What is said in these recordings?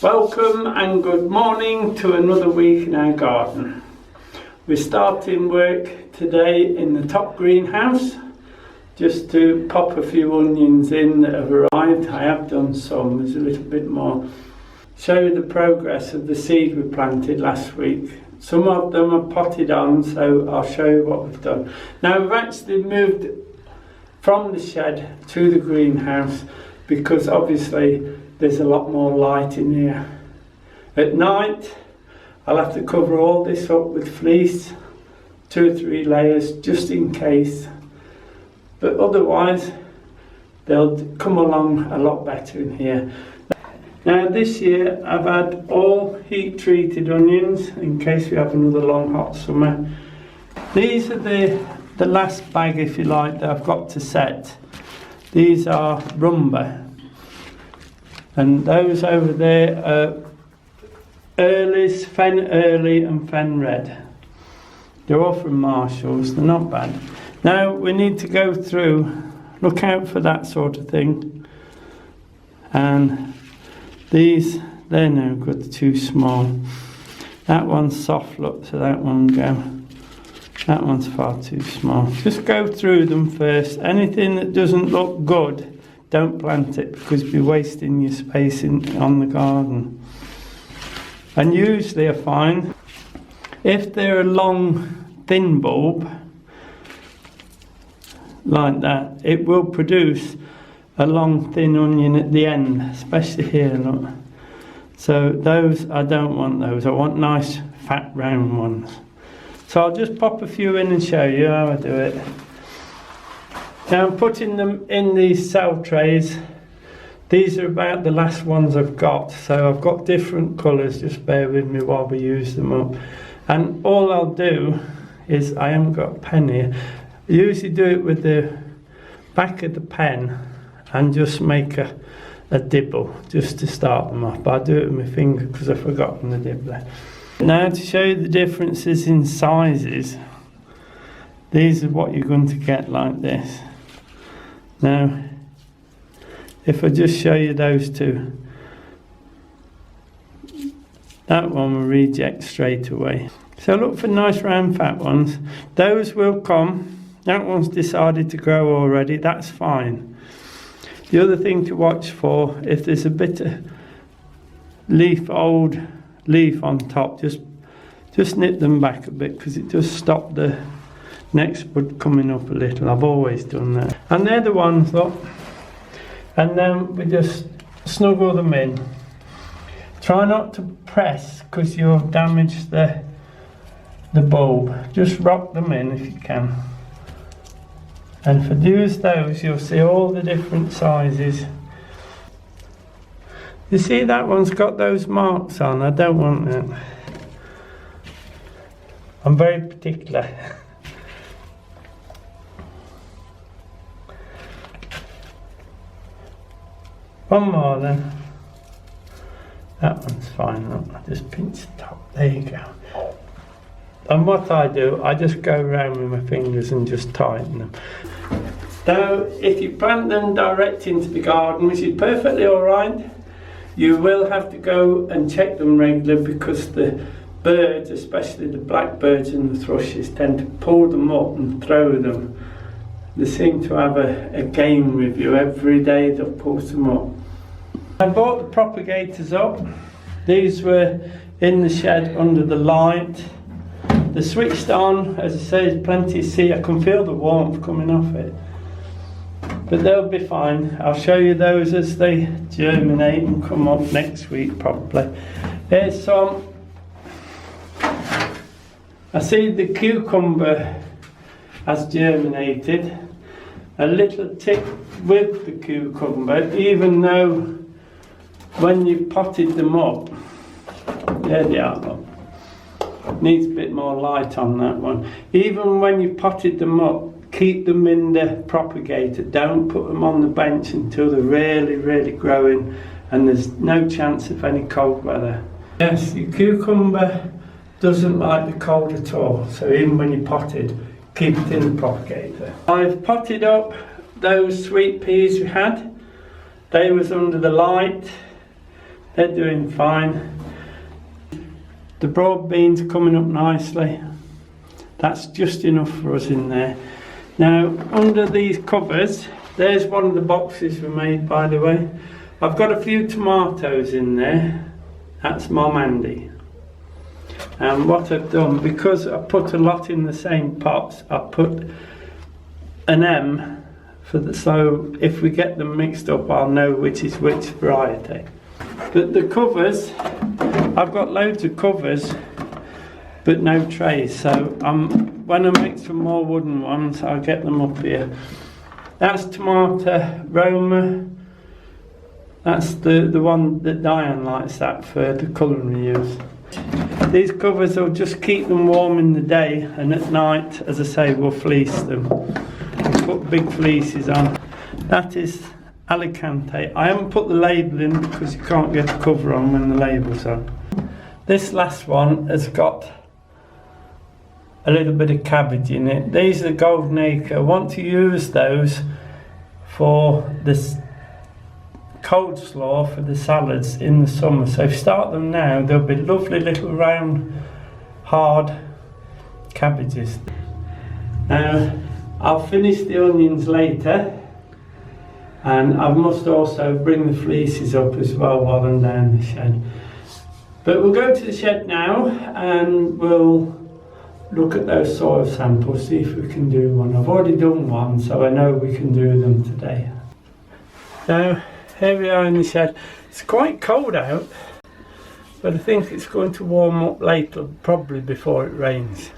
Welcome and good morning to another week in our garden. We're starting work today in the top greenhouse just to pop a few onions in that have arrived. I have done some, there's a little bit more. Show you the progress of the seed we planted last week. Some of them are potted on, so I'll show you what we've done. Now we've actually moved from the shed to the greenhouse because obviously there's a lot more light in here. At night, I'll have to cover all this up with fleece, 2 or 3 layers, just in case. But otherwise, they'll come along a lot better in here. Now this year, I've had all heat-treated onions, in case we have another long hot summer. These are the last bag, if you like, that I've got to set. These are rumba. And those over there are Earlys, Fen Early and Fen Red. They're all from Marshall's, they're not bad. Now we need to go through, look out for that sort of thing. And these, they're no good, too small. That one's soft look, so that one go. That one's far too small. Just go through them first. Anything that doesn't look good, don't plant it because you'll be wasting your space on the garden. And usually I find if they're a long thin bulb like that, it will produce a long thin onion at the end, especially here, look. So those, I don't want those. I want nice fat round ones. So I'll just pop a few in and show you how I do it. Now I'm putting them in these cell trays. These are about the last ones I've got, so I've got different colours, just bear with me while we use them up. And all I'll do is, I haven't got a pen here, I usually do it with the back of the pen and just make a dibble just to start them off, but I do it with my finger because I've forgotten the dibbler. Now to show you the differences in sizes, these are what you're going to get like this. Now, if I just show you those two, that one will reject straight away. So look for nice round fat ones. Those will come. That one's decided to grow already, that's fine. The other thing to watch for, if there's a bit of old leaf on top, just nip them back a bit because it does stop the next bud coming up a little. I've always done that. And they're the ones, look. And then we just snuggle them in. Try not to press because you'll damage the bulb. Just rock them in if you can. And if I use those, you'll see all the different sizes. You see that one's got those marks on. I don't want that. I'm very particular. One more then. That one's fine, look. I just pinch the top. There you go. And what I do, I just go around with my fingers and just tighten them. Now, if you plant them direct into the garden, which is perfectly alright, you will have to go and check them regularly because the birds, especially the blackbirds and the thrushes, tend to pull them up and throw them. They seem to have a game with you. Every day they'll pull them up. I bought the propagators up. These were in the shed under the light. They're switched on, as I say, there's plenty to see. I can feel the warmth coming off it. But they'll be fine. I'll show you those as they germinate and come up next week probably. Here's some. I see the cucumber has germinated. A little tip with the cucumber, even though when you potted them up, there they are, look. Needs a bit more light on that one. Even when you potted them up, keep them in the propagator. Don't put them on the bench until they're really growing and there's no chance of any cold weather. Yes, your cucumber doesn't like the cold at all, so even when you potted, keep it in the propagator. I've potted up those sweet peas we had. They was under the light. They're doing fine. The broad beans are coming up nicely. That's just enough for us in there. Now, under these covers, there's one of the boxes we made, by the way. I've got a few tomatoes in there. That's Mum Andy. And what I've done, because I put a lot in the same pots, I put an M for the, so if we get them mixed up, I'll know which is which variety. But the covers, I've got loads of covers, but no trays. So when I make some more wooden ones, I'll get them up here. That's tomato Roma. That's the one that Diane likes, that for the culinary use. These covers will just keep them warm in the day, and at night, as I say, we'll fleece them. We'll put big fleeces on. That is Alicante. I haven't put the label in because you can't get the cover on when the label's on. This last one has got a little bit of cabbage in it. These are Golden Acre. I want to use those for this coleslaw for the salads in the summer. So if you start them now, they'll be lovely little round, hard cabbages. Now, I'll finish the onions later, and I must also bring the fleeces up as well while I'm down the shed. But we'll go to the shed now and we'll look at those soil samples, see if we can do one. I've already done one, so I know we can do them today. So here we are in the shed. It's quite cold out, but I think it's going to warm up later, probably before it rains.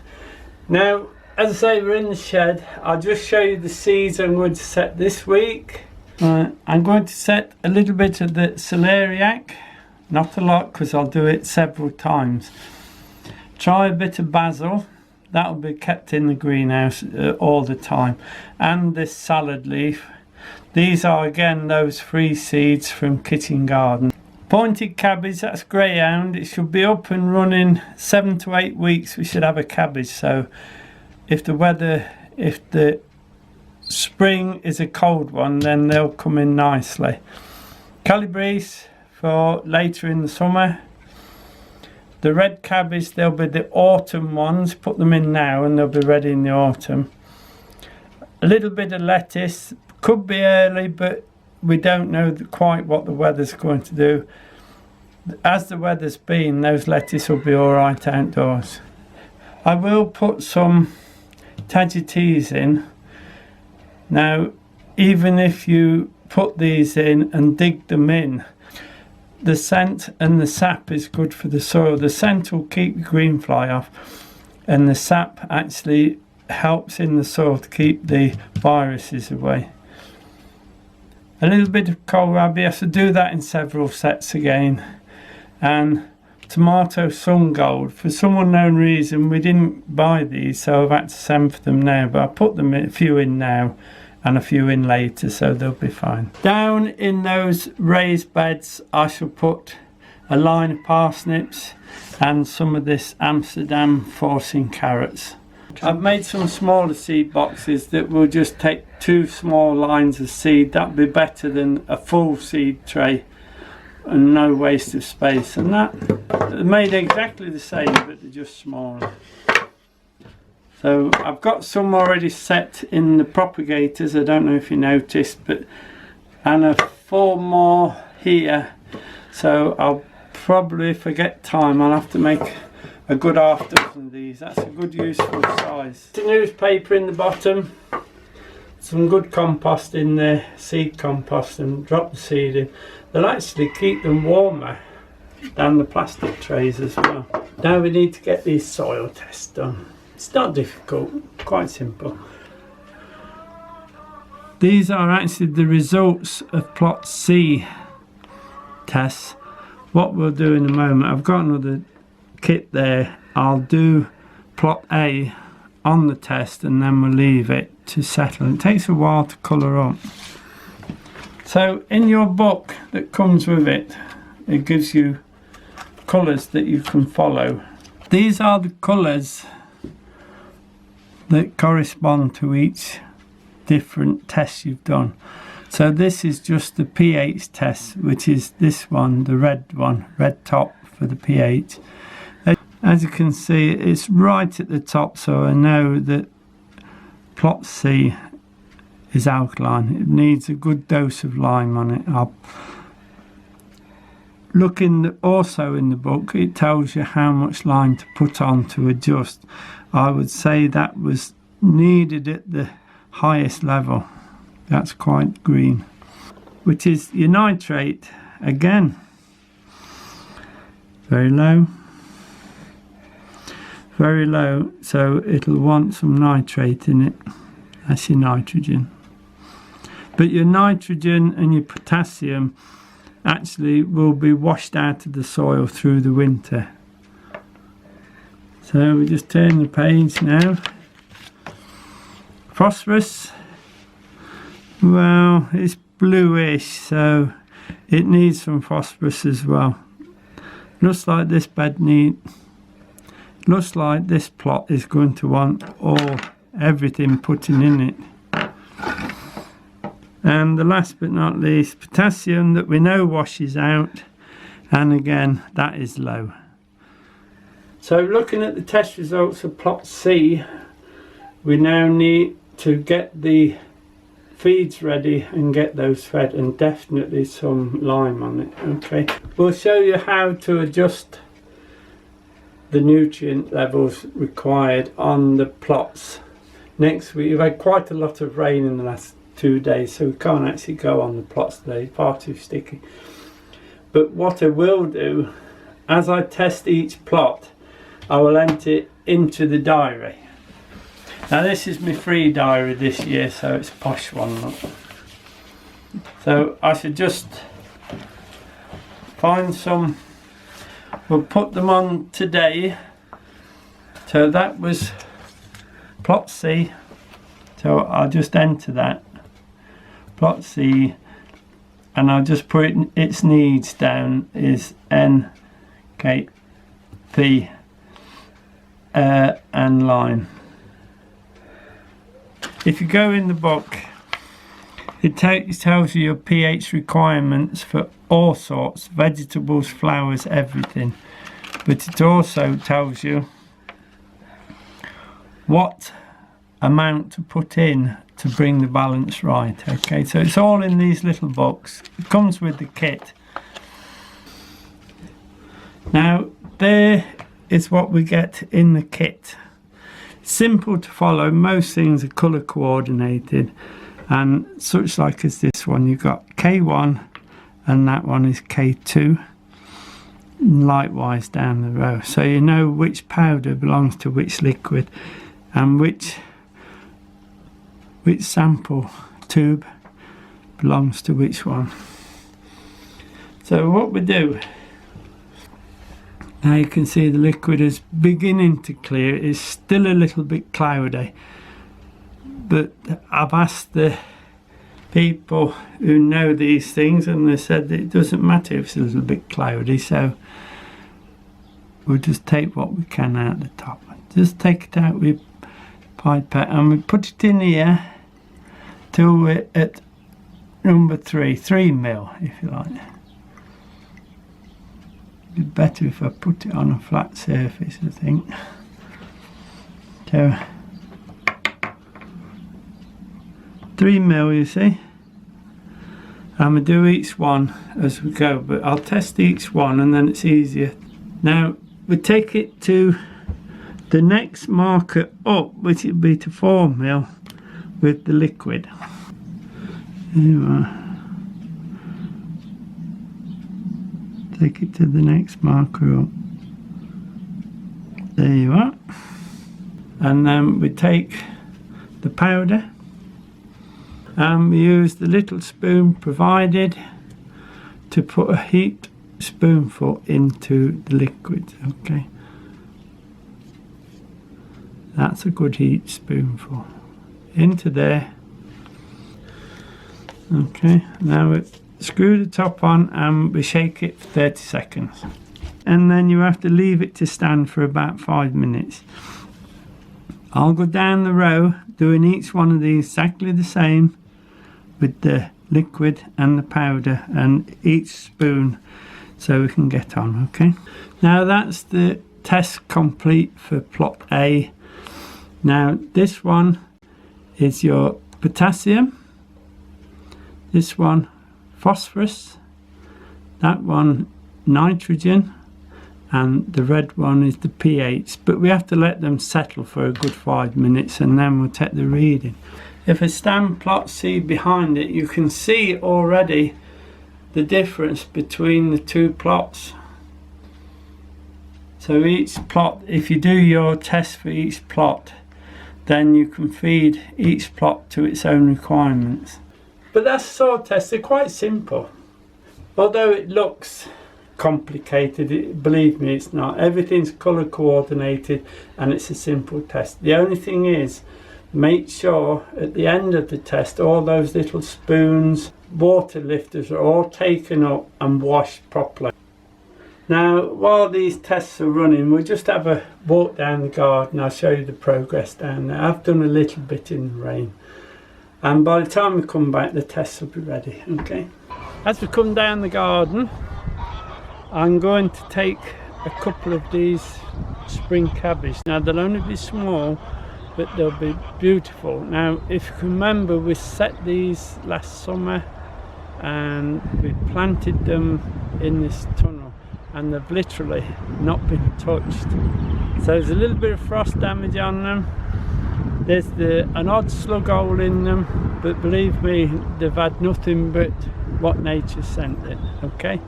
Now, as I say, we're in the shed. I'll just show you the seeds I'm going to set this week. I'm going to set a little bit of the celeriac, not a lot because I'll do it several times. Try a bit of basil, that'll be kept in the greenhouse all the time. And this salad leaf. These are again those free seeds from Kitchen Garden. Pointed cabbage, that's greyhound. It should be up and running 7 to 8 weeks. We should have a cabbage. So if the spring is a cold one, then they'll come in nicely. Calabrese for later in the summer. The red cabbage, they'll be the autumn ones. Put them in now and they'll be ready in the autumn. A little bit of lettuce. Could be early, but we don't know quite what the weather's going to do. As the weather's been, those lettuce will be alright outdoors. I will put some tagetes in. Now, even if you put these in and dig them in, the scent and the sap is good for the soil. The scent will keep the green fly off, and the sap actually helps in the soil to keep the viruses away. A little bit of kohlrabi, I have to do that in several sets again. And tomato sun gold, for some unknown reason we didn't buy these, so I've had to send for them now, but I put them a few in now and a few in later, so they'll be fine. Down in those raised beds I shall put a line of parsnips and some of this Amsterdam forcing carrots. I've made some smaller seed boxes that will just take 2 small lines of seed. That'd be better than a full seed tray and no waste of space. And that, they're made exactly the same, but they're just smaller. So I've got some already set in the propagators, I don't know if you noticed, but and 4 more here. So I'll probably, if I get time, I'll have to make a good half dozen of these. That's a good useful size. The newspaper in the bottom, some good compost in there, seed compost, and drop the seed in. They'll actually keep them warmer than the plastic trays as well. Now we need to get these soil tests done. It's not difficult, quite simple. These are actually the results of Plot C tests. What we'll do in a moment, I've got another kit there. I'll do Plot A on the test and then we'll leave it to settle. It takes a while to colour up. So in your book that comes with it, it gives you colours that you can follow. These are the colours that correspond to each different test you've done. So this is just the pH test, which is this one, the red one, red top for the pH. As you can see, it's right at the top, so I know that plot C is alkaline. It needs a good dose of lime on it. Also in the book, it tells you how much lime to put on to adjust. I would say that was needed at the highest level. That's quite green. Which is your nitrate again. Very low. Very low, so it'll want some nitrate in it. That's your nitrogen. But your nitrogen and your potassium actually will be washed out of the soil through the winter. So we just turn the page now. Phosphorus, well, it's bluish, so it needs some phosphorus as well. Looks like this looks like this plot is going to want everything putting in it. And the last but not least, potassium, that we know washes out, and again that is low. So looking at the test results of plot C, we now need to get the feeds ready and get those fed, and definitely some lime on it. Okay, we'll show you how to adjust the nutrient levels required on the plots next week. We've had quite a lot of rain in the last 2 days, so we can't actually go on the plots today, far too sticky. But what I will do, as I test each plot, I will enter it into the diary. Now this is my free diary this year, so it's a posh one. Look. So I should just find some, we'll put them on today. So that was plot C, so I'll just enter that. Plot C, and I'll just put its needs down is N, K, P, and lime. If you go in the book, it tells you your pH requirements for all sorts, vegetables, flowers, everything. But it also tells you what amount to put in to bring the balance right. Okay, so it's all in these little books. It comes with the kit. Now there is what we get in the kit. Simple to follow, most things are colour coordinated, and such like as this one, you've got K1 and that one is K2, and likewise down the row, so you know which powder belongs to which liquid and which sample tube belongs to which one. So what we do, now you can see the liquid is beginning to clear. It's still a little bit cloudy, but I've asked the people who know these things, and they said that it doesn't matter if it's a little bit cloudy, so we'll just take what we can out the top. Just take it out with pipette, and we put it in here till we're at number 3 mil, if you like. It'd be better if I put it on a flat surface, I think. So 3 mil, you see, and we do each one as we go, but I'll test each one and then it's easier. Now we take it to the next marker up, which would be to 4 mil with the liquid. There you are. Take it to the next marker up. There you are. And then we take the powder and we use the little spoon provided to put a heaped spoonful into the liquid. Okay, that's a good heaped spoonful into there. Okay, now we screw the top on and we shake it for 30 seconds, and then you have to leave it to stand for about 5 minutes. I'll go down the row doing each one of these exactly the same with the liquid and the powder, and each spoon, so we can get on. Okay, now that's the test complete for plot A. Now this one is your potassium, this one phosphorus, that one nitrogen, and the red one is the pH. But we have to let them settle for a good 5 minutes and then we'll take the reading. If I stand plot C behind it, you can see already the difference between the two plots. So each plot, if you do your test for each plot, then you can feed each plot to its own requirements. But that's soil tests, they're quite simple. Although it looks complicated, believe me, it's not. Everything's colour coordinated and it's a simple test. The only thing is, make sure at the end of the test all those little spoons, water lifters are all taken up and washed properly. Now while these tests are running, we'll just have a walk down the garden. I'll show you the progress down there. I've done a little bit in the rain, and by the time we come back the tests will be ready. Okay, as we come down the garden, I'm going to take a couple of these spring cabbage. Now they'll only be small, but they'll be beautiful. Now if you can remember, we set these last summer and we planted them in this tunnel, and they've literally not been touched. So there's a little bit of frost damage on them. There's an odd slug hole in them, but believe me, they've had nothing but what nature sent it. Okay,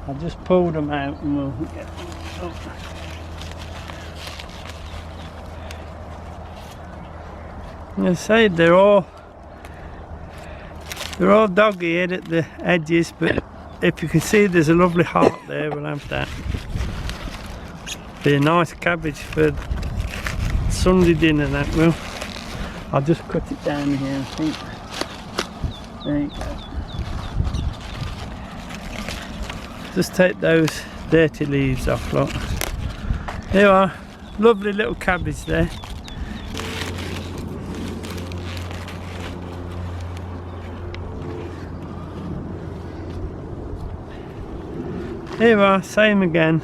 I'll just pull them out and we'll get them up. I say they're all dog-eared at the edges, but if you can see there's a lovely heart there, we'll have that. Be a nice cabbage for Sunday dinner, that will. I'll just cut it down here, I think. There you go. Just take those dirty leaves off, look. There you are, lovely little cabbage there. Here you are, same again.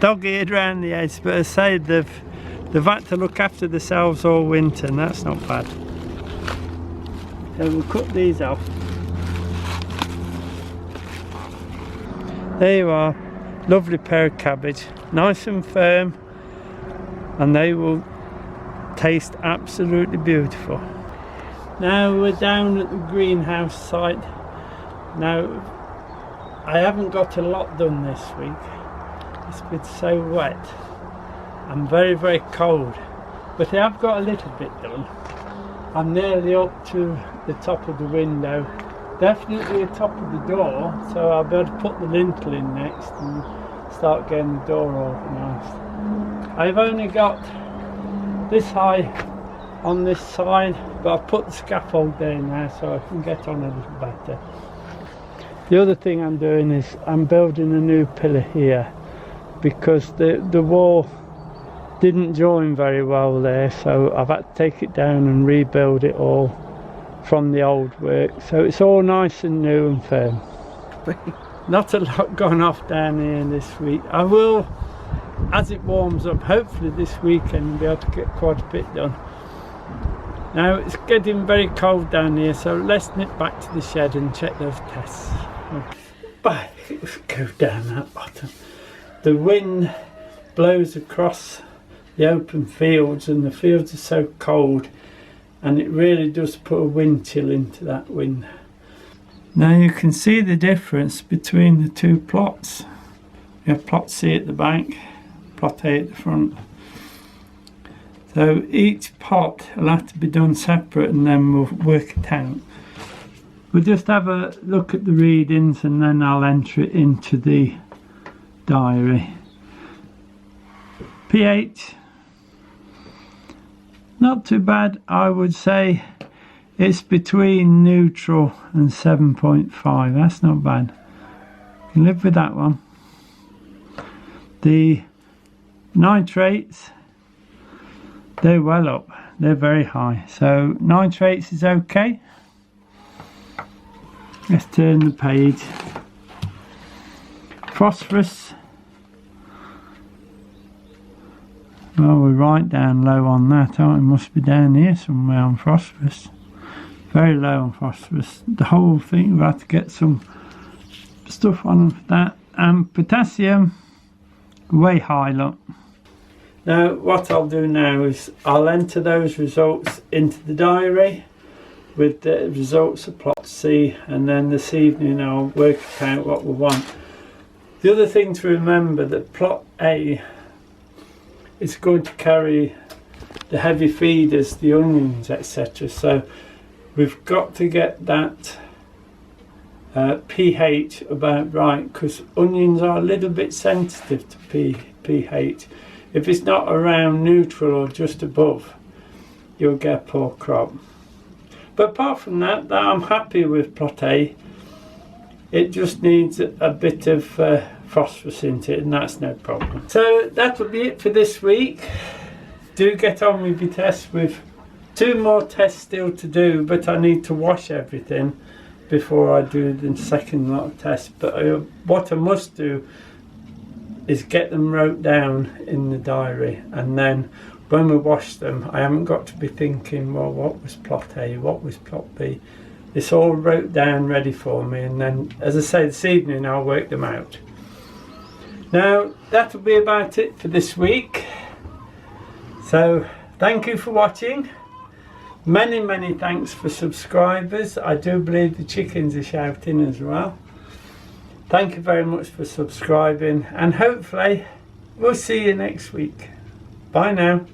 Dog-eared round the edge, but as I say, they've had to look after themselves all winter, and that's not bad. So we'll cut these off. There you are, lovely pair of cabbage, nice and firm, and they will taste absolutely beautiful. Now we're down at the greenhouse site. Now I haven't got a lot done this week. It's been so wet and very, very cold, but I have got a little bit done. I'm nearly up to the top of the window, definitely the top of the door, so I'll be able to put the lintel in next and start getting the door organised. I've only got this high on this side, but I've put the scaffold there now so I can get on a little better. The other thing I'm doing is I'm building a new pillar here, because the wall didn't join very well there, so I've had to take it down and rebuild it all from the old work, so it's all nice and new and firm. Not a lot gone off down here this week. I will, as it warms up, hopefully this weekend, be able to get quite a bit done. Now it's getting very cold down here, so let's nip back to the shed and check those tests. But let's go down that bottom. The wind blows across the open fields, and the fields are so cold, and it really does put a wind chill into that wind. Now you can see the difference between the two plots. You have plot C at the back, plot A at the front. So each pot will have to be done separate, and then we'll work it out. We'll just have a look at the readings and then I'll enter it into the diary. pH, not too bad. I would say it's between neutral and 7.5. That's not bad. You can live with that one. The nitrates, They're well up, they're very high. So nitrates is okay. Let's turn the page. Phosphorus. Well, we're right down low on that, aren't we? Must be down here somewhere on phosphorus. Very low on phosphorus. The whole thing, we'll have to get some stuff on for that. And potassium, way high, look. Now, what I'll do now is I'll enter those results into the diary with the results of plot C, and then this evening I'll work out what we want. The other thing to remember, that plot A is going to carry the heavy feeders, the onions, etc. So we've got to get that pH about right, because onions are a little bit sensitive to pH. If it's not around neutral or just above, you'll get poor crop. But apart from that, I'm happy with plot A. It just needs a bit of phosphorus into it, and that's no problem. So that'll be it for this week. Do get on with your tests. With 2 more tests still to do, but I need to wash everything before I do the second lot of tests. But what I must do is get them wrote down in the diary, and then when we wash them, I haven't got to be thinking, well, what was plot A, what was plot B. It's all wrote down ready for me, and then, as I say, this evening I'll work them out. Now, that'll be about it for this week. So, thank you for watching. Many thanks for subscribers. I do believe the chickens are shouting as well. Thank you very much for subscribing, and hopefully we'll see you next week. Bye now.